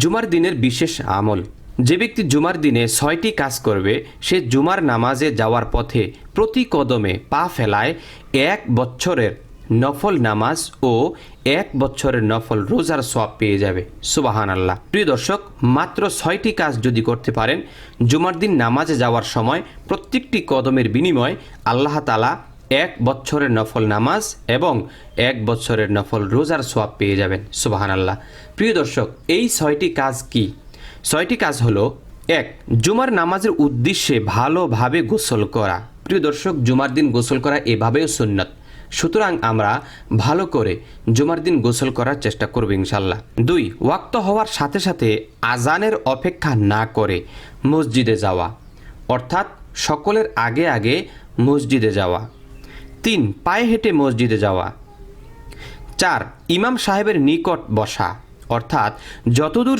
জুমার দিনের বিশেষ আমল। যে ব্যক্তি জুমার দিনে 6টি কাজ করবে, সে জুমার নামাজে যাওয়ার পথে প্রতি কদমে পা ফেলায় 1 বছরের নফল নামাজ ও 1 বছরের নফল রোজার সওয়াব পেয়ে যাবে। সুবহানাল্লাহ। প্রিয় দর্শক, মাত্র 6টি কাজ যদি করতে পারেন, জুমার দিন নামাজে যাওয়ার সময় প্রত্যেকটি কদমের বিনিময় আল্লাহ তাআলা 1 বছরের নফল নামাজ এবং 1 বছরের নফল রোজার সওয়াব পেয়ে যাবেন। সুবহানাল্লাহ। প্রিয় দর্শক, এই 6টি কাজ কি? 6টি কাজ হলো: 1. জুমার নামাজের উদ্দেশ্যে ভালোভাবে গোসল করা। প্রিয় দর্শক, জুমার দিন গোসল করা এভাবেও সুন্নত, সুতরাং আমরা ভালো করে জুমার দিন গোসল করার চেষ্টা করব ইনশাল্লাহ। 2. ওয়াক্ত হওয়ার সাথে সাথে আজানের অপেক্ষা না করে মসজিদে যাওয়া, অর্থাৎ সকলের আগে আগে মসজিদে যাওয়া। 3. পায়ে হেঁটে মসজিদে যাওয়া। 4. ইমাম সাহেবের নিকট বসা, অর্থাৎ যতদূর